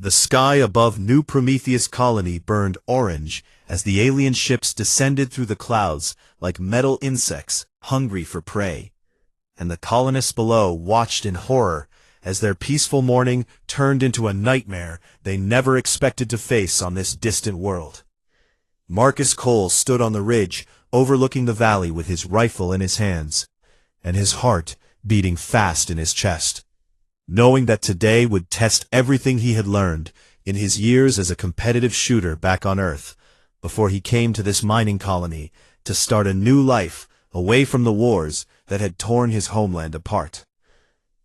The sky above New Prometheus colony burned orange as the alien ships descended through the clouds like metal insects hungry for prey. And the colonists below watched in horror as their peaceful morning turned into a nightmare they never expected to face on this distant world. Marcus Cole stood on the ridge overlooking the valley with his rifle in his hands, and his heart beating fast in his chest, knowing that today would test everything he had learned in his years as a competitive shooter back on Earth, before he came to this mining colony to start a new life away from the wars that had torn his homeland apart.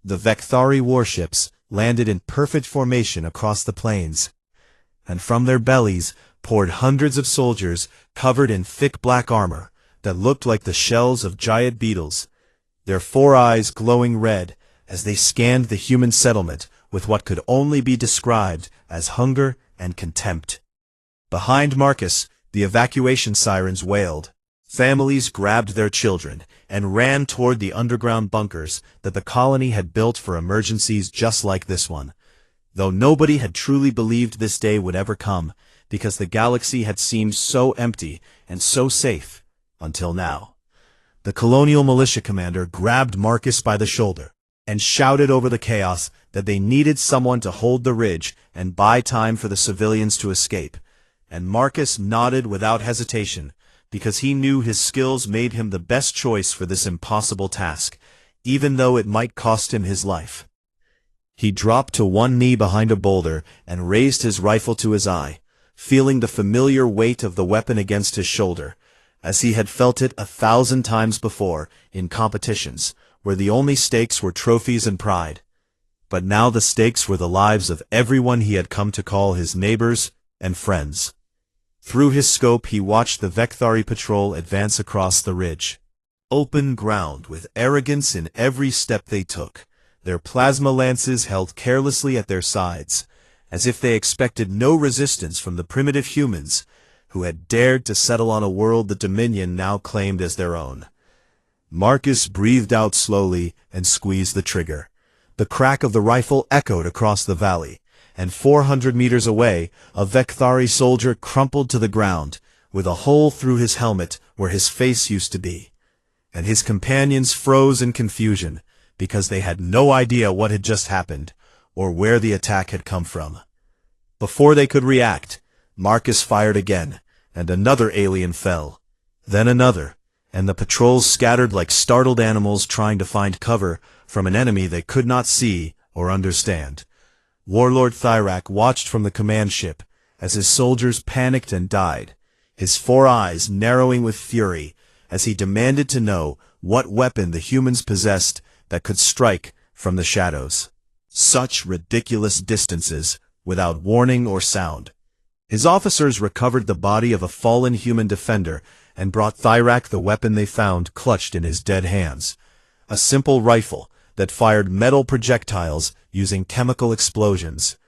The Vecthari warships landed in perfect formation across the plains, and from their bellies poured hundreds of soldiers covered in thick black armor that looked like the shells of giant beetles, their 4 eyes glowing red as they scanned the human settlement with what could only be described as hunger and contempt. Behind Marcus, the evacuation sirens wailed. Families grabbed their children and ran toward the underground bunkers that the colony had built for emergencies just like this one, though nobody had truly believed this day would ever come, because the galaxy had seemed so empty and so safe until now. The colonial militia commander grabbed Marcus by the shoulder and shouted over the chaos that they needed someone to hold the ridge and buy time for the civilians to escape, and Marcus nodded without hesitation, because he knew his skills made him the best choice for this impossible task, even though it might cost him his life. He dropped to one knee behind a boulder and raised his rifle to his eye, feeling the familiar weight of the weapon against his shoulder, as he had felt it 1,000 times before in competitions, where the only stakes were trophies and pride. But now the stakes were the lives of everyone he had come to call his neighbors and friends. Through his scope he watched the Vecthari patrol advance across the ridge. Open ground with arrogance in every step they took, their plasma lances held carelessly at their sides, as if they expected no resistance from the primitive humans who had dared to settle on a world the Dominion now claimed as their own. Marcus breathed out slowly and squeezed the trigger. The crack of the rifle echoed across the valley, and 400 meters away, a Vecthari soldier crumpled to the ground, with a hole through his helmet where his face used to be. And his companions froze in confusion, because they had no idea what had just happened, or where the attack had come from. Before they could react, Marcus fired again, and another alien fell. Then another, and the patrols scattered like startled animals trying to find cover from an enemy they could not see or understand. Warlord Thyrak watched from the command ship as his soldiers panicked and died, his 4 eyes narrowing with fury as he demanded to know what weapon the humans possessed that could strike from the shadows. Such ridiculous distances, without warning or sound. His officers recovered the body of a fallen human defender and brought Thyrak the weapon they found clutched in his dead hands. A simple rifle that fired metal projectiles using chemical explosions,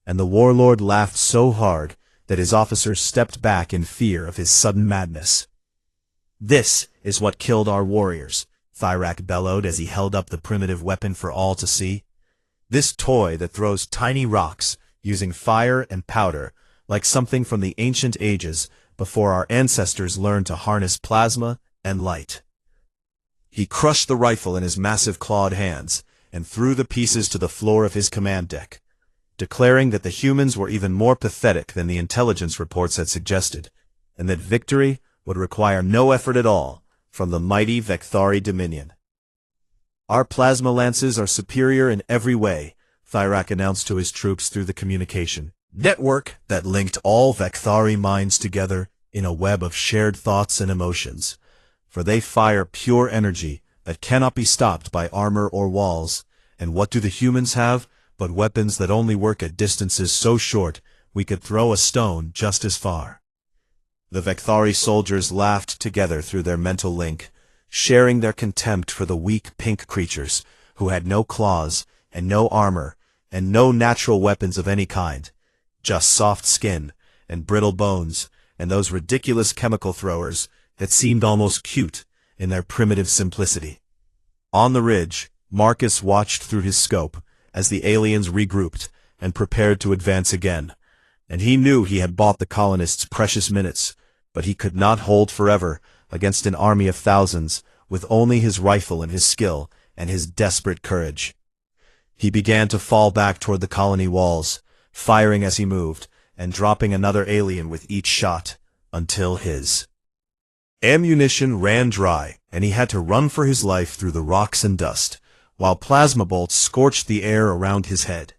and the warlord laughed so hard that his officers stepped back in fear of his sudden madness. "This is what killed our warriors," Thyrak bellowed as he held up the primitive weapon for all to see. "This toy that throws tiny rocks using fire and powder, like something from the ancient ages before our ancestors learned to harness plasma and light." He crushed the rifle in his massive clawed hands and threw the pieces to the floor of his command deck, declaring that the humans were even more pathetic than the intelligence reports had suggested, and that victory would require no effort at all from the mighty Vecthari Dominion. "Our plasma lances are superior in every way," Thyrak announced to his troops through the communication network that linked all Vecthari minds together in a web of shared thoughts and emotions. "For they fire pure energy that cannot be stopped by armor or walls, and what do the humans have but weapons that only work at distances so short we could throw a stone just as far?" The Vecthari soldiers laughed together through their mental link, sharing their contempt for the weak pink creatures who had no claws and no armor and no natural weapons of any kind, just soft skin and brittle bones and those ridiculous chemical throwers that seemed almost cute in their primitive simplicity. On the ridge, Marcus watched through his scope as the aliens regrouped and prepared to advance again. And he knew he had bought the colonists precious minutes, but he could not hold forever against an army of thousands, with only his rifle and his skill and his desperate courage. He began to fall back toward the colony walls, firing as he moved, and dropping another alien with each shot, until his ammunition ran dry, and he had to run for his life through the rocks and dust, while plasma bolts scorched the air around his head.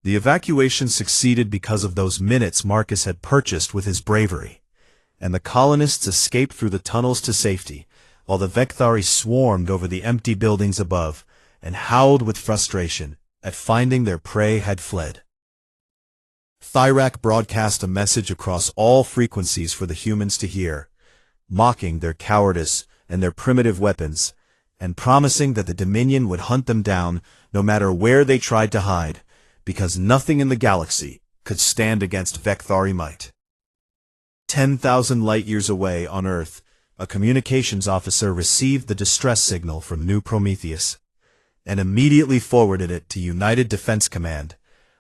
The evacuation succeeded because of those minutes Marcus had purchased with his bravery, and the colonists escaped through the tunnels to safety, while the Vekthari swarmed over the empty buildings above and howled with frustration at finding their prey had fled. Thyrak broadcast a message across all frequencies for the humans to hear, mocking their cowardice and their primitive weapons, and promising that the Dominion would hunt them down no matter where they tried to hide, because nothing in the galaxy could stand against Vekthari might. 10,000 light-years away on Earth, a communications officer received the distress signal from New Prometheus, and immediately forwarded it to United Defense Command,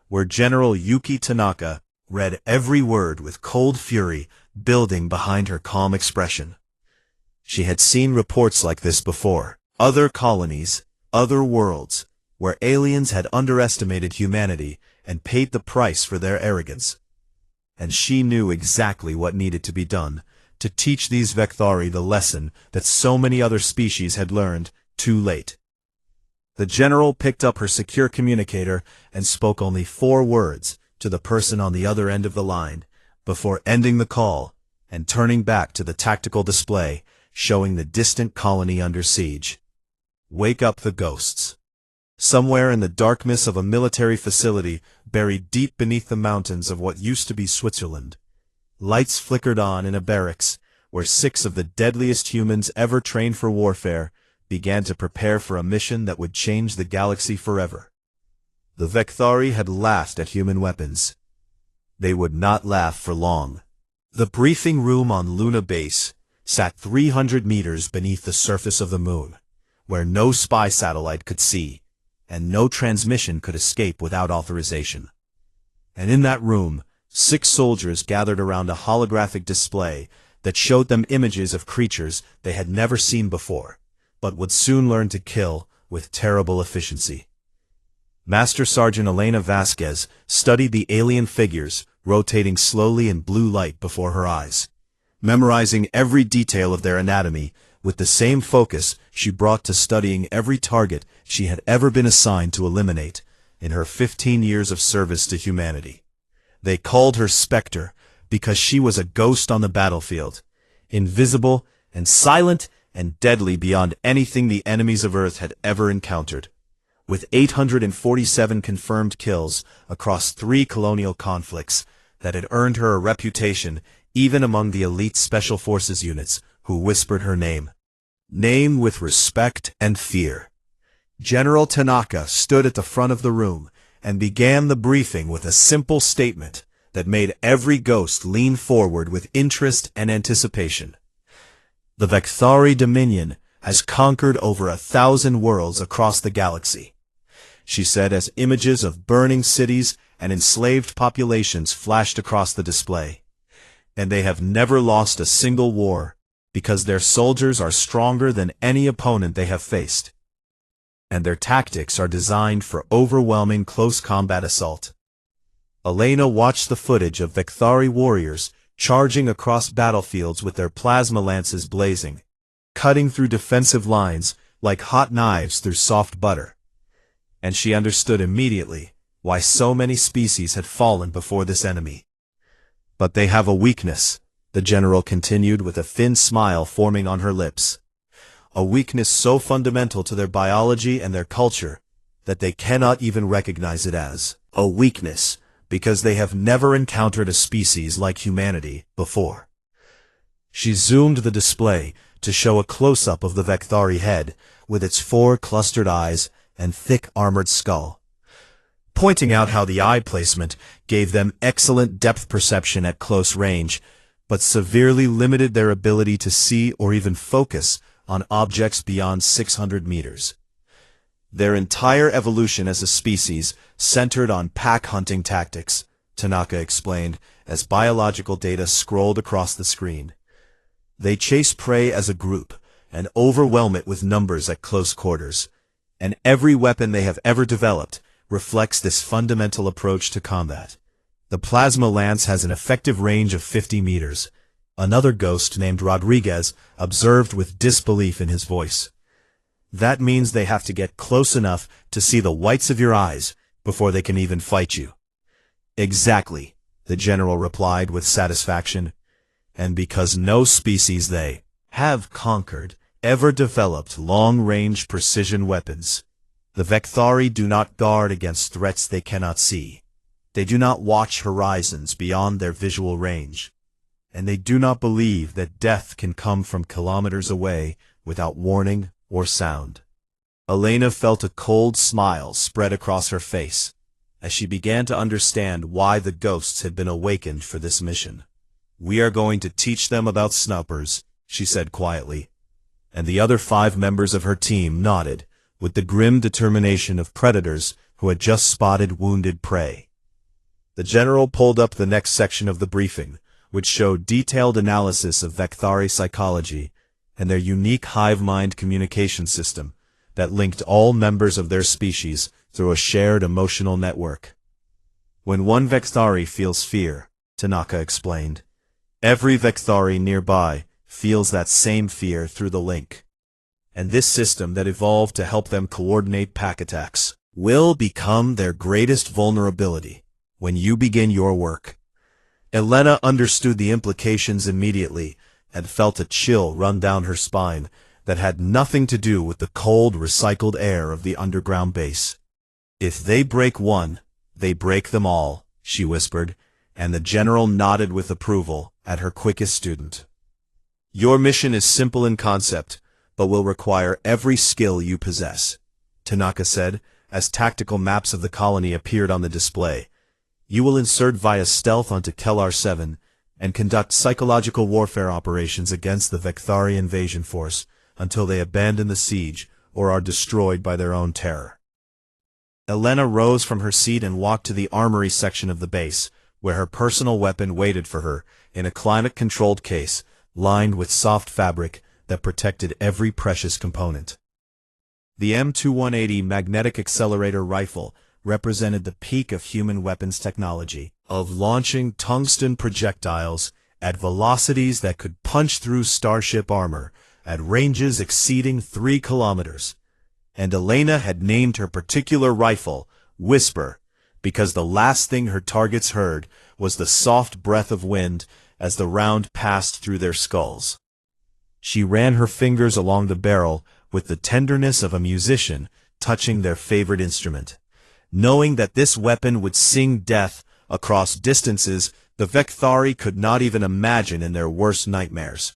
where General Yuki Tanaka read every word with cold fury building behind her calm expression. She had seen reports like this before. Other colonies, other worlds, where aliens had underestimated humanity and paid the price for their arrogance. And she knew exactly what needed to be done to teach these Vekthari the lesson that so many other species had learned too late. The general picked up her secure communicator and spoke only 4 words to the person on the other end of the line before ending the call and turning back to the tactical display showing the distant colony under siege. Wake up the ghosts. Somewhere in the darkness of a military facility buried deep beneath the mountains of what used to be Switzerland, lights flickered on in a barracks where 6 of the deadliest humans ever trained for warfare began to prepare for a mission that would change the galaxy forever. The Vekthari had laughed at human weapons. They would not laugh for long. The briefing room on Luna Base sat 300 meters beneath the surface of the moon, where no spy satellite could see, and no transmission could escape without authorization. And in that room, 6 soldiers gathered around a holographic display that showed them images of creatures they had never seen before, but would soon learn to kill with terrible efficiency. Master Sergeant Elena Vasquez studied the alien figures rotating slowly in blue light before her eyes, memorizing every detail of their anatomy with the same focus she brought to studying every target she had ever been assigned to eliminate in her 15 years of service to humanity. They called her Spectre because she was a ghost on the battlefield, invisible and silent and deadly beyond anything the enemies of Earth had ever encountered. With 847 confirmed kills across 3 colonial conflicts that had earned her a reputation even among the elite Special Forces units who whispered her name. Name with respect and fear. General Tanaka stood at the front of the room and began the briefing with a simple statement that made every ghost lean forward with interest and anticipation. The Vekthari Dominion has conquered over 1,000 worlds across the galaxy, she said as images of burning cities and enslaved populations flashed across the display. And they have never lost a single war, because their soldiers are stronger than any opponent they have faced. And their tactics are designed for overwhelming close combat assault. Elena watched the footage of Vekthari warriors charging across battlefields with their plasma lances blazing, cutting through defensive lines like hot knives through soft butter. And she understood immediately why so many species had fallen before this enemy. But they have a weakness, the general continued with a thin smile forming on her lips. A weakness so fundamental to their biology and their culture that they cannot even recognize it as a weakness because they have never encountered a species like humanity before. She zoomed the display to show a close-up of the Vekthari head with its 4 clustered eyes and thick armored skull, pointing out how the eye placement gave them excellent depth perception at close range, but severely limited their ability to see or even focus on objects beyond 600 meters. Their entire evolution as a species centered on pack-hunting tactics, Tanaka explained as biological data scrolled across the screen. They chase prey as a group and overwhelm it with numbers at close quarters, and every weapon they have ever developed reflects this fundamental approach to combat. The plasma lance has an effective range of 50 meters, another ghost named Rodriguez observed with disbelief in his voice. That means they have to get close enough to see the whites of your eyes before they can even fight you. Exactly, the general replied with satisfaction. And because no species they have conquered ever developed long-range precision weapons, the Vecthari do not guard against threats they cannot see. They do not watch horizons beyond their visual range. And they do not believe that death can come from kilometers away without warning or sound. Elena felt a cold smile spread across her face as she began to understand why the ghosts had been awakened for this mission. "We are going to teach them about snoopers," she said quietly, and the other 5 members of her team nodded with the grim determination of predators who had just spotted wounded prey. The general pulled up the next section of the briefing, which showed detailed analysis of Vecthari psychology and their unique hive-mind communication system that linked all members of their species through a shared emotional network. "When one Vecthari feels fear," Tanaka explained, "every Vecthari nearby feels that same fear through the link. And this system that evolved to help them coordinate pack attacks will become their greatest vulnerability when you begin your work." Elena understood the implications immediately and felt a chill run down her spine that had nothing to do with the cold, recycled air of the underground base. "If they break one, they break them all," she whispered, and the general nodded with approval at her quickest student. "Your mission is simple in concept, but will require every skill you possess," Tanaka said, as tactical maps of the colony appeared on the display. "You will insert via stealth onto Kellar 7 and conduct psychological warfare operations against the Vecthari invasion force until they abandon the siege or are destroyed by their own terror." Elena rose from her seat and walked to the armory section of the base, where her personal weapon waited for her in a climate-controlled case lined with soft fabric that protected every precious component. The M2180 magnetic accelerator rifle represented the peak of human weapons technology, of launching tungsten projectiles at velocities that could punch through starship armor at ranges exceeding 3 kilometers. And Elena had named her particular rifle Whisper because the last thing her targets heard was the soft breath of wind as the round passed through their skulls. She ran her fingers along the barrel with the tenderness of a musician touching their favorite instrument. Knowing that this weapon would sing death across distances the Vecthari could not even imagine in their worst nightmares.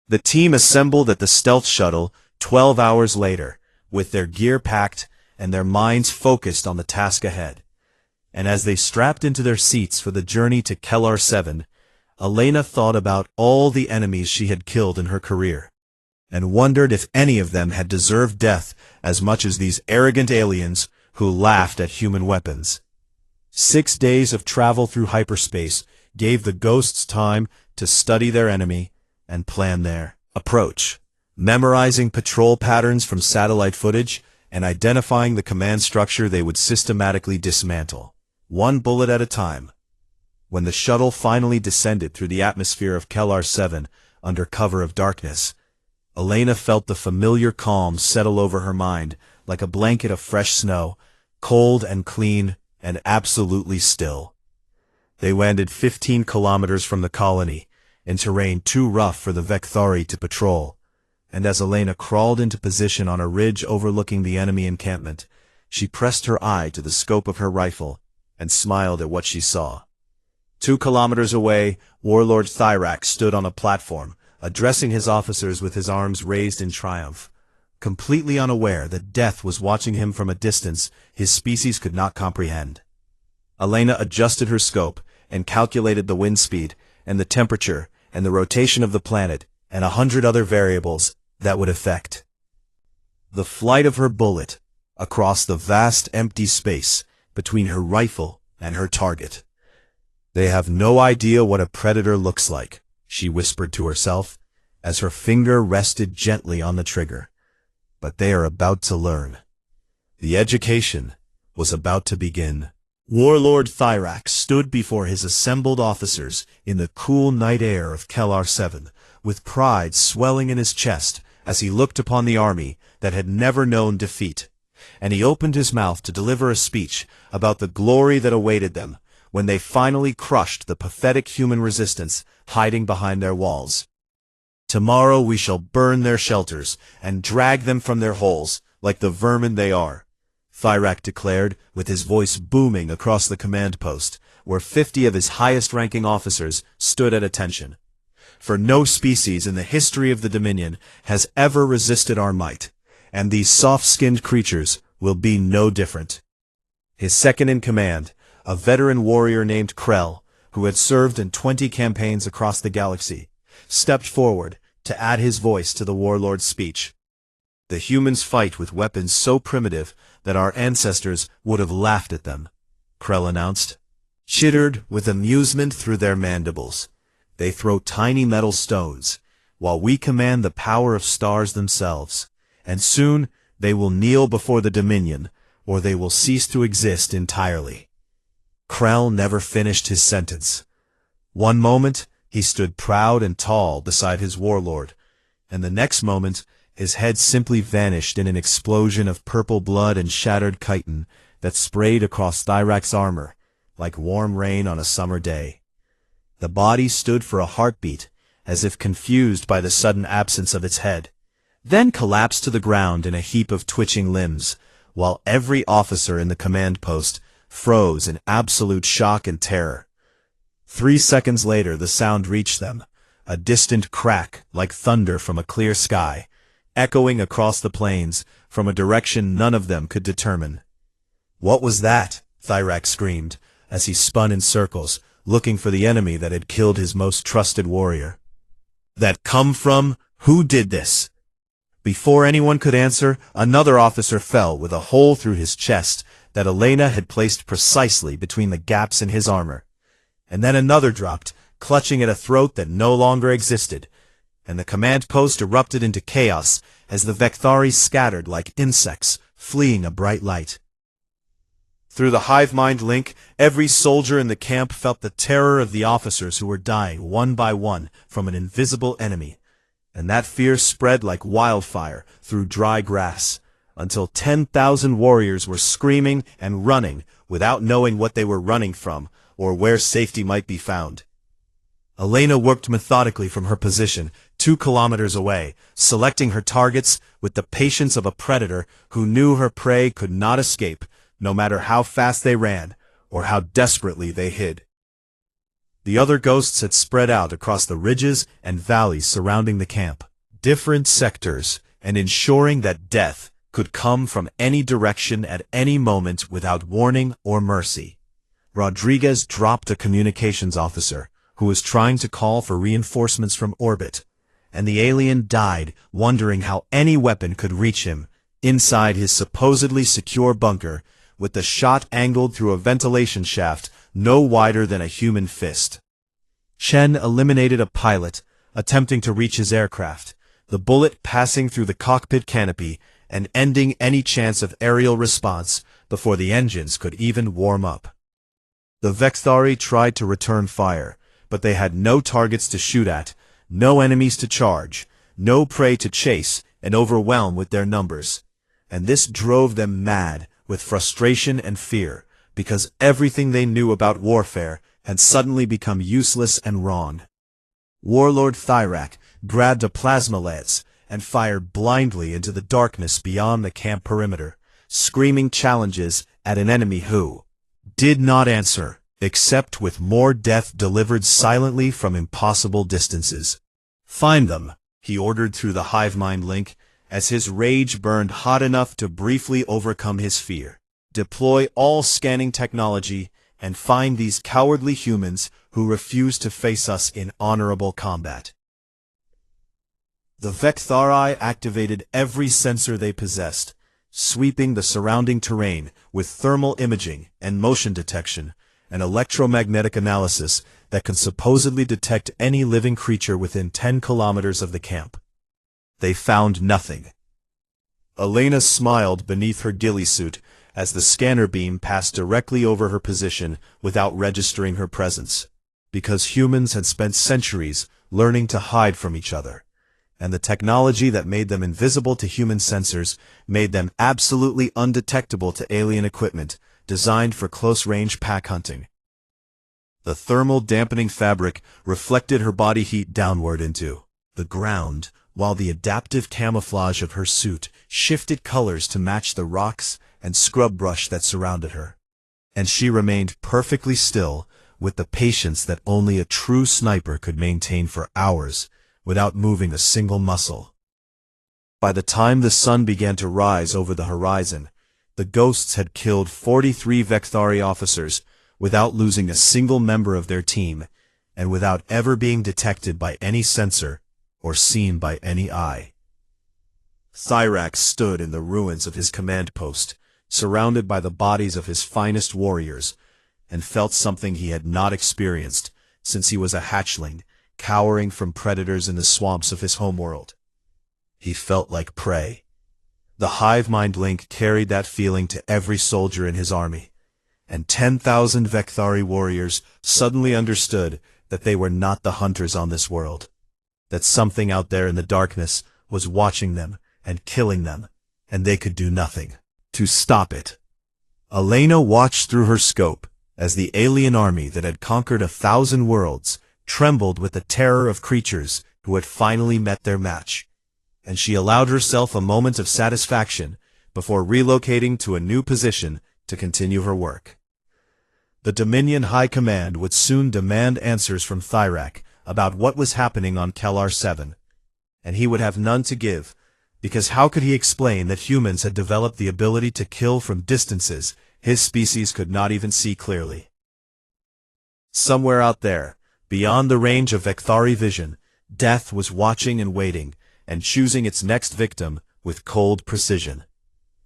The team assembled at the stealth shuttle 12 hours later, with their gear packed and their minds focused on the task ahead. And as they strapped into their seats for the journey to Kellar 7, Elena thought about all the enemies she had killed in her career, and wondered if any of them had deserved death as much as these arrogant aliens who laughed at human weapons. 6 days of travel through hyperspace gave the ghosts time to study their enemy and plan their approach, memorizing patrol patterns from satellite footage and identifying the command structure they would systematically dismantle, one bullet at a time. When the shuttle finally descended through the atmosphere of Kellar 7 under cover of darkness, Elena felt the familiar calm settle over her mind like a blanket of fresh snow, cold and clean and absolutely still. They landed 15 kilometers from the colony, in terrain too rough for the Vecthari to patrol, and as Elena crawled into position on a ridge overlooking the enemy encampment, she pressed her eye to the scope of her rifle and smiled at what she saw. 2 kilometers away, Warlord Thyrax stood on a platform, addressing his officers with his arms raised in triumph. Completely unaware that death was watching him from a distance his species could not comprehend. Elena adjusted her scope and calculated the wind speed and the temperature and the rotation of the planet and 100 other variables that would affect the flight of her bullet across the vast empty space between her rifle and her target. "They have no idea what a predator looks like," she whispered to herself, as her finger rested gently on the trigger. "But they are about to learn." The education was about to begin. Warlord Thyrax stood before his assembled officers in the cool night air of Kellar 7, with pride swelling in his chest as he looked upon the army that had never known defeat. And he opened his mouth to deliver a speech about the glory that awaited them when they finally crushed the pathetic human resistance hiding behind their walls. "Tomorrow we shall burn their shelters and drag them from their holes like the vermin they are," Thyrak declared, with his voice booming across the command post, where 50 of his highest-ranking officers stood at attention. "For no species in the history of the Dominion has ever resisted our might, and these soft-skinned creatures will be no different." His second-in-command, a veteran warrior named Krell, who had served in 20 campaigns across the galaxy, stepped forward to add his voice to the warlord's speech. "The humans fight with weapons so primitive that our ancestors would have laughed at them," Krell announced. "Chittered with amusement through their mandibles. They throw tiny metal stones, while we command the power of stars themselves, and soon they will kneel before the Dominion, or they will cease to exist entirely." Krell never finished his sentence. One moment, he stood proud and tall beside his warlord, and the next moment, his head simply vanished in an explosion of purple blood and shattered chitin that sprayed across Thyrak's armor like warm rain on a summer day. The body stood for a heartbeat, as if confused by the sudden absence of its head, then collapsed to the ground in a heap of twitching limbs, while every officer in the command post froze in absolute shock and terror. 3 seconds later the sound reached them, a distant crack like thunder from a clear sky, echoing across the plains from a direction none of them could determine. "What was that?" Thyrak screamed, as he spun in circles, looking for the enemy that had killed his most trusted warrior. "That come from? Who did this?" Before anyone could answer, another officer fell with a hole through his chest that Elena had placed precisely between the gaps in his armor. And then another dropped, clutching at a throat that no longer existed, and the command post erupted into chaos as the Vecthari scattered like insects, fleeing a bright light. Through the hive mind link, every soldier in the camp felt the terror of the officers who were dying one by one from an invisible enemy, and that fear spread like wildfire through dry grass, until 10,000 warriors were screaming and running without knowing what they were running from or where safety might be found. Elena worked methodically from her position 2 kilometers away, selecting her targets with the patience of a predator who knew her prey could not escape, no matter how fast they ran or how desperately they hid. The other ghosts had spread out across the ridges and valleys surrounding the camp, different sectors, and ensuring that death could come from any direction at any moment without warning or mercy. Rodriguez dropped a communications officer who was trying to call for reinforcements from orbit, and the alien died wondering how any weapon could reach him inside his supposedly secure bunker, with the shot angled through a ventilation shaft no wider than a human fist. Chen eliminated a pilot attempting to reach his aircraft, the bullet passing through the cockpit canopy and ending any chance of aerial response before the engines could even warm up. The Vecthari tried to return fire, but they had no targets to shoot at, no enemies to charge, no prey to chase and overwhelm with their numbers, and this drove them mad with frustration and fear, because everything they knew about warfare had suddenly become useless and wrong. Warlord Thyrak grabbed a plasma lance and fired blindly into the darkness beyond the camp perimeter, screaming challenges at an enemy who did not answer, except with more death delivered silently from impossible distances. "Find them," he ordered through the hive mind link, as his rage burned hot enough to briefly overcome his fear. "Deploy all scanning technology and find these cowardly humans who refuse to face us in honorable combat." The Vecthari activated every sensor they possessed, sweeping the surrounding terrain with thermal imaging and motion detection and electromagnetic analysis that can supposedly detect any living creature within 10 kilometers of the camp. They found nothing. Elena smiled beneath her ghillie suit as the scanner beam passed directly over her position without registering her presence, because humans had spent centuries learning to hide from each other, and the technology that made them invisible to human sensors made them absolutely undetectable to alien equipment designed for close-range pack hunting. The thermal dampening fabric reflected her body heat downward into the ground, while the adaptive camouflage of her suit shifted colors to match the rocks and scrub brush that surrounded her. And she remained perfectly still, with the patience that only a true sniper could maintain for hours, without moving a single muscle. By the time the sun began to rise over the horizon, the ghosts had killed 43 Vecthari officers without losing a single member of their team, and without ever being detected by any sensor or seen by any eye. Thyrak stood in the ruins of his command post, surrounded by the bodies of his finest warriors, and felt something he had not experienced since he was a hatchling, cowering from predators in the swamps of his homeworld. He felt like prey. The hive mind link carried that feeling to every soldier in his army, and 10,000 Vecthari warriors suddenly understood that they were not the hunters on this world, that something out there in the darkness was watching them and killing them, and they could do nothing to stop it. Elena watched through her scope as the alien army that had conquered 1,000 worlds trembled with the terror of creatures who had finally met their match, and she allowed herself a moment of satisfaction before relocating to a new position to continue her work. The Dominion High Command would soon demand answers from Thyrak about what was happening on Kellar 7, and he would have none to give, because how could he explain that humans had developed the ability to kill from distances his species could not even see clearly? Somewhere out there, beyond the range of Vecthari vision, death was watching and waiting, and choosing its next victim with cold precision.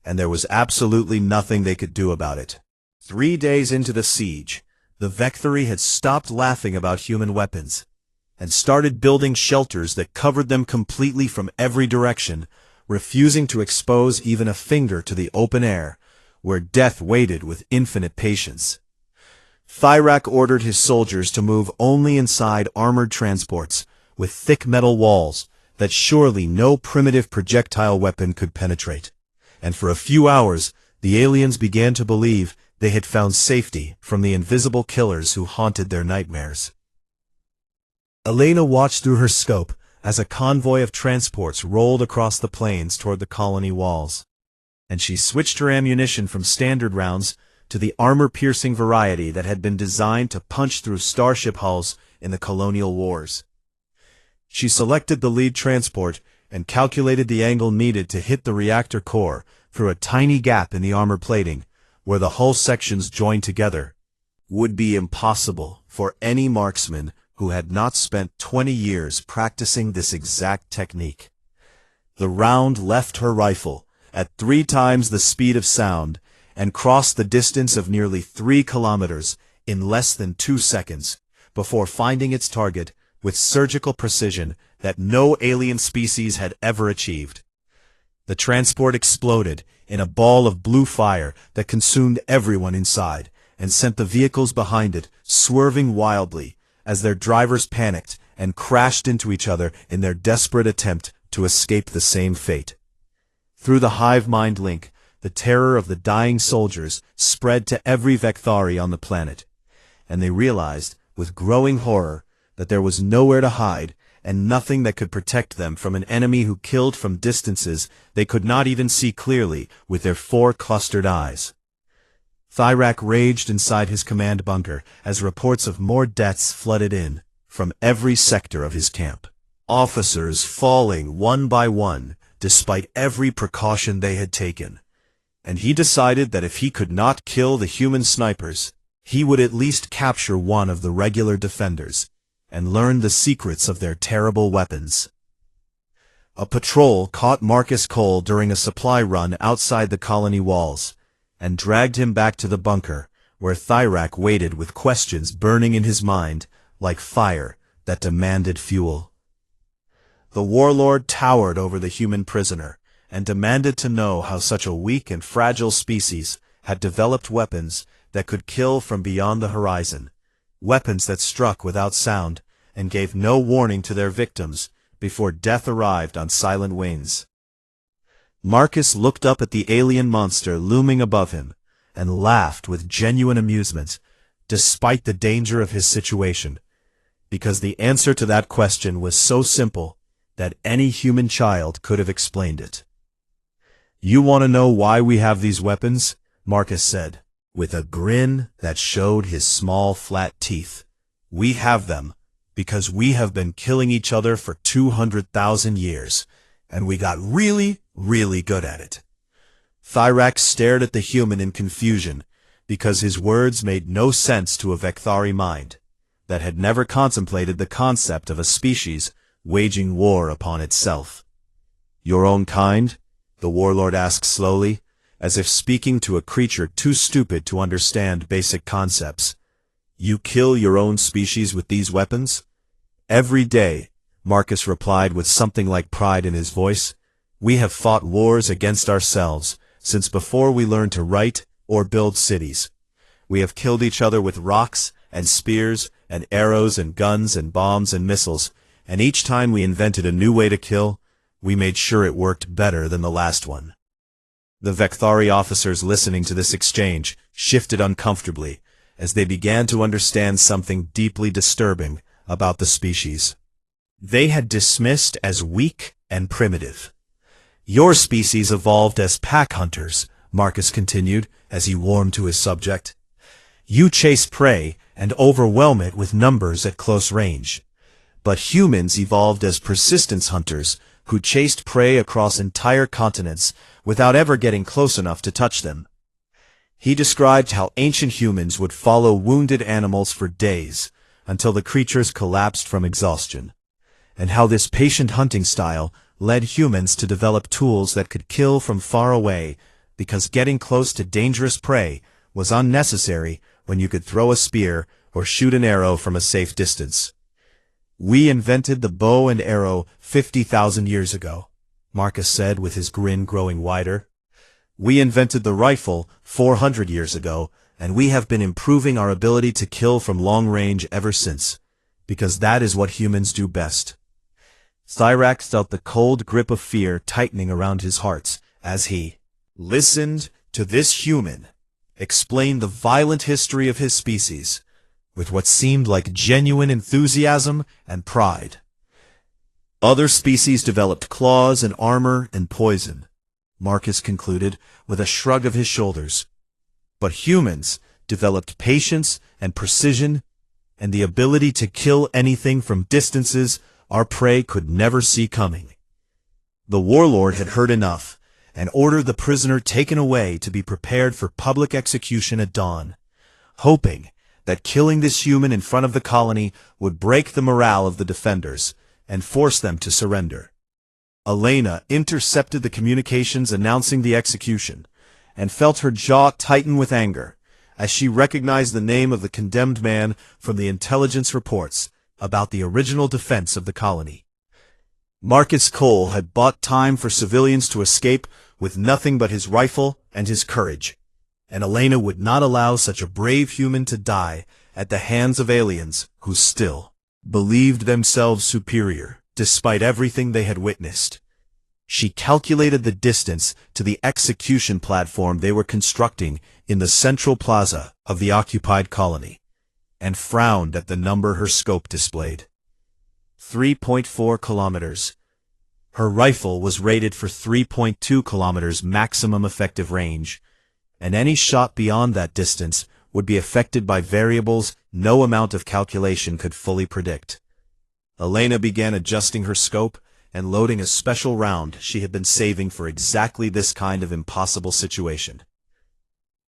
And there was absolutely nothing they could do about it. 3 days into the siege, the Vecthari had stopped laughing about human weapons, and started building shelters that covered them completely from every direction, refusing to expose even a finger to the open air, where death waited with infinite patience. Thyrak ordered his soldiers to move only inside armored transports, with thick metal walls that surely no primitive projectile weapon could penetrate. And for a few hours, the aliens began to believe they had found safety from the invisible killers who haunted their nightmares. Elena watched through her scope as a convoy of transports rolled across the plains toward the colony walls, and she switched her ammunition from standard rounds to the armor-piercing variety that had been designed to punch through starship hulls in the colonial wars. She selected the lead transport and calculated the angle needed to hit the reactor core through a tiny gap in the armor plating, where the hull sections joined together. Would be impossible for any marksman who had not spent 20 years practicing this exact technique. The round left her rifle at 3 times the speed of sound and crossed the distance of nearly 3 kilometers in less than 2 seconds, before finding its target with surgical precision that no alien species had ever achieved. The transport exploded in a ball of blue fire that consumed everyone inside and sent the vehicles behind it swerving wildly as their drivers panicked and crashed into each other in their desperate attempt to escape the same fate. Through the hive mind link, the terror of the dying soldiers spread to every Vecthari on the planet, and they realized, with growing horror, that there was nowhere to hide and nothing that could protect them from an enemy who killed from distances they could not even see clearly with their 4 clustered eyes. Thyrak raged inside his command bunker as reports of more deaths flooded in from every sector of his camp. Officers falling one by one despite every precaution they had taken. And he decided that if he could not kill the human snipers, he would at least capture one of the regular defenders and learn the secrets of their terrible weapons. A patrol caught Marcus Cole during a supply run outside the colony walls, and dragged him back to the bunker, where Thyrak waited with questions burning in his mind, like fire that demanded fuel. The warlord towered over the human prisoner, and demanded to know how such a weak and fragile species had developed weapons that could kill from beyond the horizon, weapons that struck without sound and gave no warning to their victims before death arrived on silent wings. Marcus looked up at the alien monster looming above him and laughed with genuine amusement, despite the danger of his situation, because the answer to that question was so simple that any human child could have explained it. "You want to know why we have these weapons?" Marcus said, with a grin that showed his small flat teeth. "We have them because we have been killing each other for 200,000 years, and we got really, really good at it." Thyrak stared at the human in confusion, because his words made no sense to a Vekthari mind that had never contemplated the concept of a species waging war upon itself. "Your own kind?" the warlord asked slowly, as if speaking to a creature too stupid to understand basic concepts. "You kill your own species with these weapons?" "Every day," Marcus replied with something like pride in his voice. "We have fought wars against ourselves since before we learned to write or build cities. We have killed each other with rocks and spears and arrows and guns and bombs and missiles, and each time we invented a new way to kill, we made sure it worked better than the last one." The Vekthari officers listening to this exchange shifted uncomfortably as they began to understand something deeply disturbing about the species. They had dismissed as weak and primitive. "Your species evolved as pack hunters," Marcus continued as he warmed to his subject. "You chase prey and overwhelm it with numbers at close range. But humans evolved as persistence hunters who chased prey across entire continents without ever getting close enough to touch them." He described how ancient humans would follow wounded animals for days until the creatures collapsed from exhaustion, and how this patient hunting style led humans to develop tools that could kill from far away because getting close to dangerous prey was unnecessary when you could throw a spear or shoot an arrow from a safe distance. "We invented the bow and arrow 50,000 years ago," Marcus said with his grin growing wider. "We invented the rifle 400 years ago, and we have been improving our ability to kill from long range ever since, because that is what humans do best." Thyrak felt the cold grip of fear tightening around his heart as he listened to this human explain the violent history of his species with what seemed like genuine enthusiasm and pride. "Other species developed claws and armor and poison," Marcus concluded with a shrug of his shoulders. "But humans developed patience and precision and the ability to kill anything from distances our prey could never see coming." The warlord had heard enough and ordered the prisoner taken away to be prepared for public execution at dawn, hoping that killing this human in front of the colony would break the morale of the defenders and force them to surrender. Elena intercepted the communications announcing the execution and felt her jaw tighten with anger as she recognized the name of the condemned man from the intelligence reports about the original defense of the colony. Marcus Cole had bought time for civilians to escape with nothing but his rifle and his courage, and Elena would not allow such a brave human to die at the hands of aliens who still believed themselves superior, despite everything they had witnessed. She calculated the distance to the execution platform they were constructing in the central plaza of the occupied colony, and frowned at the number her scope displayed. 3.4 kilometers. Her rifle was rated for 3.2 kilometers maximum effective range, and any shot beyond that distance would be affected by variables no amount of calculation could fully predict. Elena began adjusting her scope and loading a special round she had been saving for exactly this kind of impossible situation.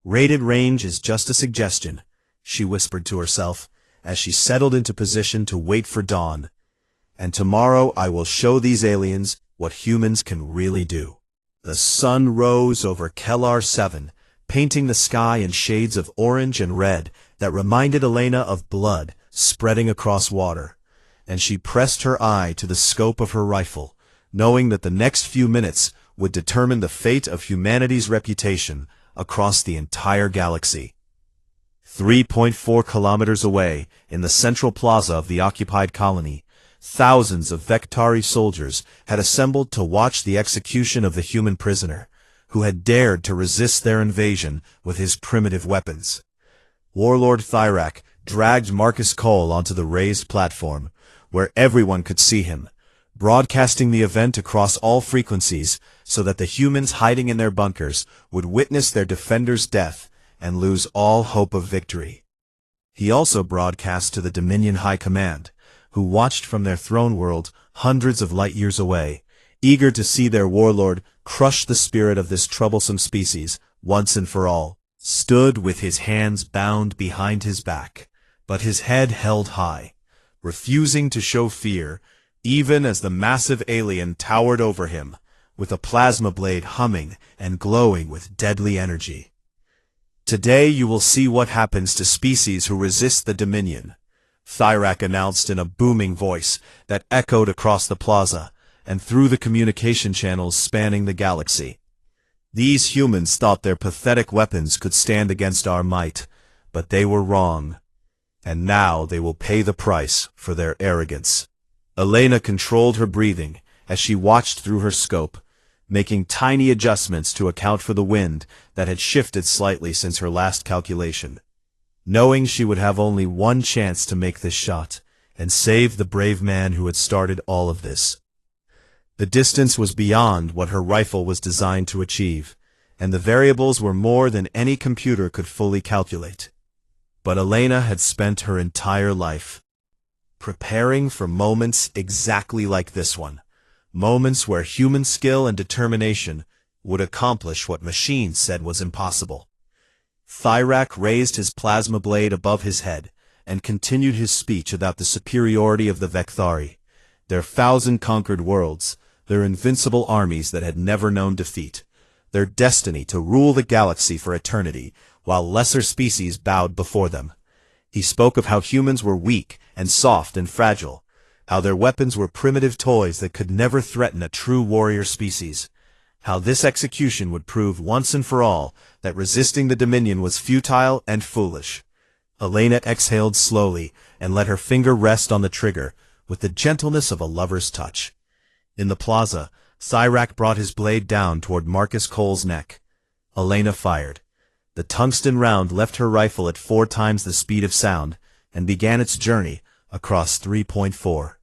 "Rated range is just a suggestion," she whispered to herself as she settled into position to wait for dawn. "And tomorrow I will show these aliens what humans can really do. The sun rose over Kellar 7, painting the sky in shades of orange and red that reminded Elena of blood spreading across water, and she pressed her eye to the scope of her rifle, knowing that the next few minutes would determine the fate of humanity's reputation across the entire galaxy. 3.4 kilometers away, in the central plaza of the occupied colony, thousands of Vectari soldiers had assembled to watch the execution of the human prisoner, who had dared to resist their invasion with his primitive weapons. Warlord Thyrak dragged Marcus Cole onto the raised platform, where everyone could see him, broadcasting the event across all frequencies so that the humans hiding in their bunkers would witness their defender's death and lose all hope of victory. He also broadcast to the Dominion High Command, who watched from their throne world hundreds of light years away, eager to see their warlord crush the spirit of this troublesome species once and for all. Stood with his hands bound behind his back, but his head held high, refusing to show fear, even as the massive alien towered over him, with a plasma blade humming and glowing with deadly energy. Today you will see what happens to species who resist the Dominion, Thyrak announced in a booming voice that echoed across the plaza and through the communication channels spanning the galaxy. These humans thought their pathetic weapons could stand against our might, but they were wrong, and now they will pay the price for their arrogance. Elena controlled her breathing as she watched through her scope, making tiny adjustments to account for the wind that had shifted slightly since her last calculation. Knowing she would have only one chance to make this shot and save the brave man who had started all of this. The distance was beyond what her rifle was designed to achieve, and the variables were more than any computer could fully calculate. But Elena had spent her entire life preparing for moments exactly like this one, moments where human skill and determination would accomplish what machines said was impossible. Thyrak raised his plasma blade above his head and continued his speech about the superiority of the Vectari, their 1,000 conquered worlds, their invincible armies that had never known defeat, their destiny to rule the galaxy for eternity, while lesser species bowed before them. He spoke of how humans were weak and soft and fragile, how their weapons were primitive toys that could never threaten a true warrior species, how this execution would prove once and for all that resisting the Dominion was futile and foolish. Elena exhaled slowly and let her finger rest on the trigger with the gentleness of a lover's touch. In the plaza, Thyrak brought his blade down toward Marcus Cole's neck. Elena fired. The tungsten round left her rifle at 4 times the speed of sound and began its journey across 3.4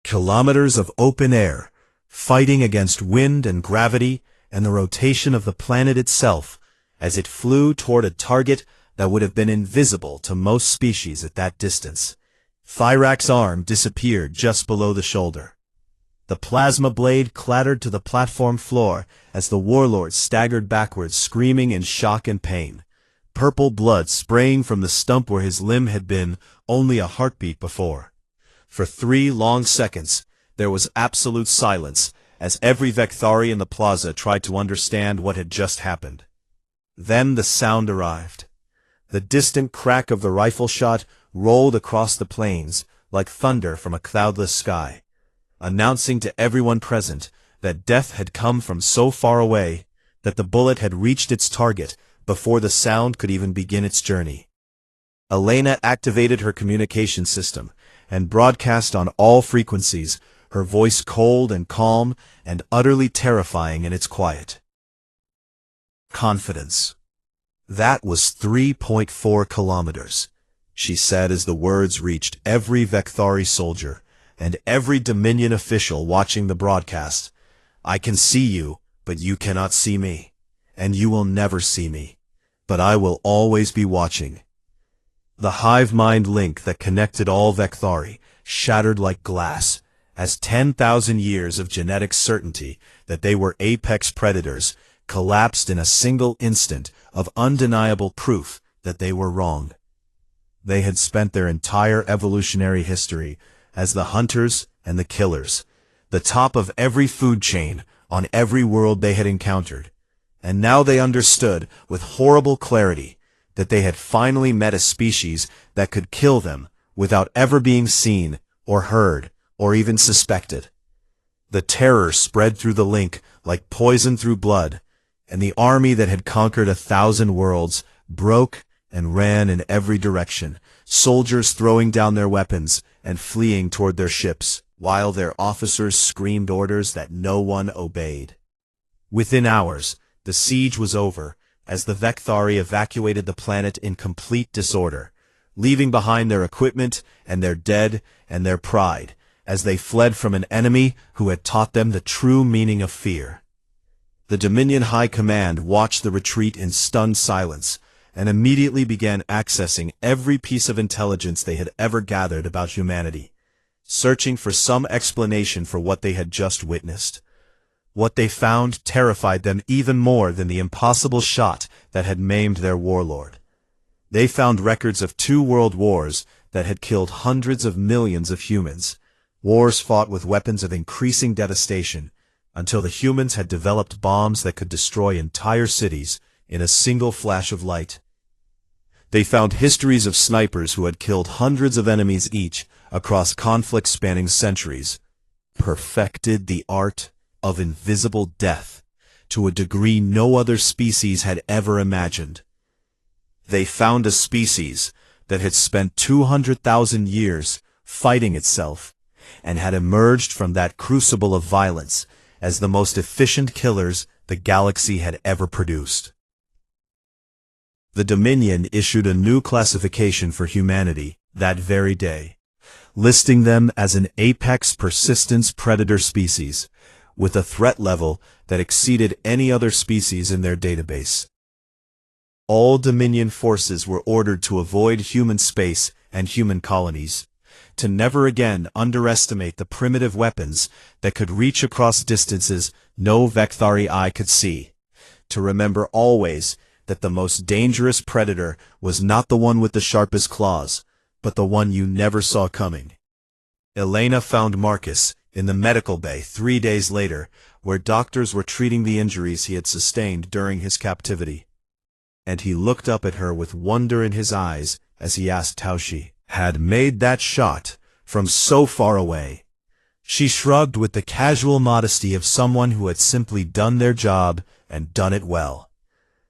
kilometers of open air, fighting against wind and gravity and the rotation of the planet itself as it flew toward a target that would have been invisible to most species at that distance. Thyrak's arm disappeared just below the shoulder. The plasma blade clattered to the platform floor as the warlord staggered backwards, screaming in shock and pain, purple blood spraying from the stump where his limb had been only a heartbeat before. For 3 long seconds, there was absolute silence as every Vectari in the plaza tried to understand what had just happened. Then the sound arrived. The distant crack of the rifle shot rolled across the plains like thunder from a cloudless sky, announcing to everyone present that death had come from so far away that the bullet had reached its target before the sound could even begin its journey. Elena activated her communication system and broadcast on all frequencies, her voice cold and calm and utterly terrifying in its quiet. Confidence. That was 3.4 kilometers, she said as the words reached every Vectari soldier and every Dominion official watching the broadcast. I can see you, but you cannot see me, and you will never see me, but I will always be watching. The hive mind link that connected all Vectari shattered like glass, as 10,000 years of genetic certainty that they were apex predators collapsed in a single instant of undeniable proof that they were wrong. They had spent their entire evolutionary history as the hunters and the killers, the top of every food chain on every world they had encountered. And now they understood with horrible clarity that they had finally met a species that could kill them without ever being seen or heard or even suspected. The terror spread through the link like poison through blood, and the army that had conquered 1,000 worlds broke and ran in every direction, soldiers throwing down their weapons and fleeing toward their ships, while their officers screamed orders that no one obeyed. Within hours, the siege was over, as the Vekthari evacuated the planet in complete disorder, leaving behind their equipment and their dead and their pride, as they fled from an enemy who had taught them the true meaning of fear. The Dominion High Command watched the retreat in stunned silence, and immediately began accessing every piece of intelligence they had ever gathered about humanity, searching for some explanation for what they had just witnessed. What they found terrified them even more than the impossible shot that had maimed their warlord. They found records of 2 world wars that had killed hundreds of millions of humans, wars fought with weapons of increasing devastation, until the humans had developed bombs that could destroy entire cities in a single flash of light. They found histories of snipers who had killed hundreds of enemies each across conflicts spanning centuries, perfected the art of invisible death to a degree no other species had ever imagined. They found a species that had spent 200,000 years fighting itself and had emerged from that crucible of violence as the most efficient killers the galaxy had ever produced. The Dominion issued a new classification for humanity that very day, listing them as an apex persistence predator species, with a threat level that exceeded any other species in their database. All Dominion forces were ordered to avoid human space and human colonies, to never again underestimate the primitive weapons that could reach across distances no Vekthari eye could see, to remember always that the most dangerous predator was not the one with the sharpest claws, but the one you never saw coming. Elena found Marcus in the medical bay 3 days later, where doctors were treating the injuries he had sustained during his captivity. And he looked up at her with wonder in his eyes as he asked how she had made that shot from so far away. She shrugged with the casual modesty of someone who had simply done their job and done it well.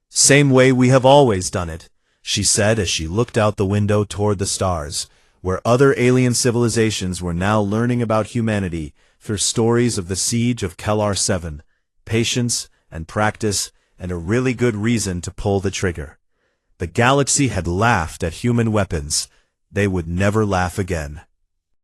"Same way we have always done it," she said as she looked out the window toward the stars, where other alien civilizations were now learning about humanity through stories of the siege of Kellar 7, patience and practice, and a really good reason to pull the trigger. The galaxy had laughed at human weapons. They would never laugh again.